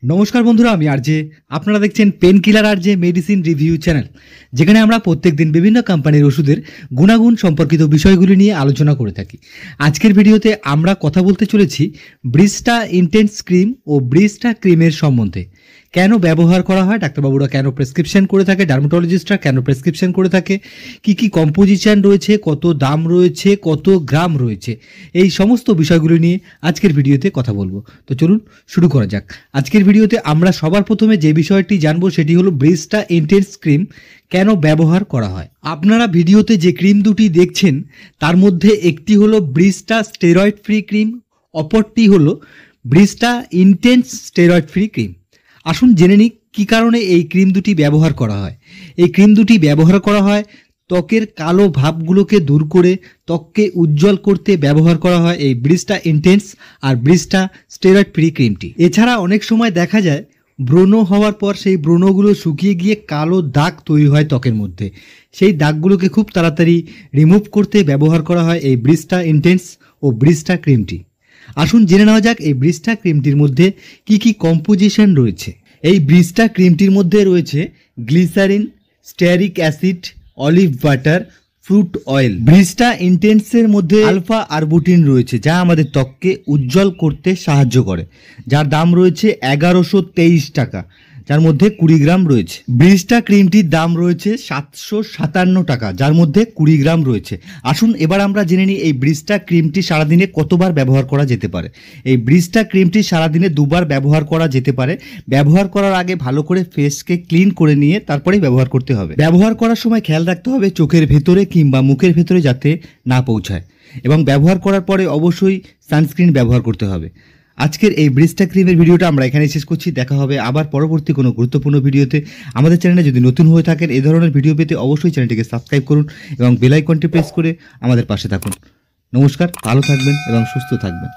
নমস্কার বন্ধুরা, আমি আরজে। আপনারা দেখছেন pain killer RJ medicine review channel, যেখানে আমরা প্রত্যেকদিন বিভিন্ন কোম্পানির ওষুধের গুণাগুণ সম্পর্কিত বিষয়গুলি নিয়ে আলোচনা করে থাকি। আজকের ভিডিওতে আমরা কথা বলতে চলেছি ব্রিস্টা ইন্টেন্স ক্রিম ও ব্রিস্টা ক্রিমের সম্বন্ধে। কেন ব্যবহার করা হয়, ডাক্তারবাবুরা কেন প্রেসক্রিপশন করে থাকে, ডার্মাটোলজিস্টরা কেন প্রেসক্রিপশন করে থাকে, কি কম্পোজিশন রয়েছে, কত দাম রয়েছে, কত গ্রাম রয়েছে, এই সমস্ত বিষয়গুলি নিয়ে আজকের ভিডিওতে কথা বলবো। তো চলুন শুরু করা যাক। আজকের ভিডিওতে আমরা সবার প্রথমে যে বিষয়টি জানবো সেটি হলো ব্রিস্টা ইন্টেন্স ক্রিম কেন ব্যবহার করা হয়। আপনারা ভিডিওতে যে ক্রিম দুটি দেখছেন তার মধ্যে একটি হলো ব্রিস্টা স্টেরয়েড ফ্রি ক্রিম, অপরটি হলো ব্রিস্টা ইন্টেন্স স্টেরয়েড ফ্রি ক্রিম। আসুন জেনে নিই কী কারণে এই ক্রিম দুটি ব্যবহার করা হয়। এই ক্রিম দুটি ব্যবহার করা হয় ত্বকের কালো ভাবগুলোকে দূর করে ত্বককে উজ্জ্বল করতে ব্যবহার করা হয় এই ব্রিস্টা ইন্টেন্স আর ব্রিস্টা স্টেরয়েড ফ্রি ক্রিমটি। এছাড়া অনেক সময় দেখা যায় ব্রণ হওয়ার পর সেই ব্রণগুলো শুকিয়ে গিয়ে কালো দাগ তৈরি হয় ত্বকের মধ্যে। সেই দাগগুলোকে খুব তাড়াতাড়ি রিমুভ করতে ব্যবহার করা হয় এই ব্রিস্টা ইন্টেন্স ও ব্রিস্টা ক্রিমটি। আসুন জেনে নেওয়া যাক এই ব্রিস্টা ক্রিমটির মধ্যে কি কম্পোজিশন রয়েছে। এই ব্রিস্টা ক্রিমটির মধ্যে রয়েছে glycerin, stearic acid, olive butter, fruit oil. Brista ইন্টেন্সের মধ্যে আলফা আরবুটিন রয়েছে, যা আমাদের ত্বককে উজ্জ্বল করতে সাহায্য করে, যার দাম রয়েছে 1123 টাকা, যার মধ্যে 20 গ্রাম রয়েছে। ব্রিস্টা ক্রিমটির দাম রয়েছে 757 টাকা, যার মধ্যে 20 গ্রাম রয়েছে। আসুন এবার আমরা জেনে নিই এই ব্রিস্টা ক্রিমটি সারাদিনে কতবার ব্যবহার করা যেতে পারে। এই ব্রিস্টা ক্রিমটি সারাদিনে 2বার ব্যবহার করা যেতে পারে। ব্যবহার করার আগে ভালো করে ফেসকে ক্লিন করে নিয়ে তারপরেই ব্যবহার করতে হবে। ব্যবহার করার সময় খেয়াল রাখতে হবে চোখের ভেতরে কিংবা মুখের ভেতরে যাতে না পৌঁছায়, এবং ব্যবহার করার পরে অবশ্যই সানস্ক্রিন ব্যবহার করতে হবে। আজকের এই ব্রিস্টা ক্রিমের ভিডিওটা আমরা এখানে শেষ করছি। দেখা হবে আবার পরবর্তী কোনো গুরুত্বপূর্ণ ভিডিওতে। আমাদের চ্যানেলে যদি নতুন হয়ে থাকেন এই ধরনের ভিডিও পেতে অবশ্যই চ্যানেলটিকে সাবস্ক্রাইব করুন এবং বেল আইকনটি প্রেস করে আমাদের পাশে থাকুন। নমস্কার, ভালো থাকবেন এবং সুস্থ থাকবেন।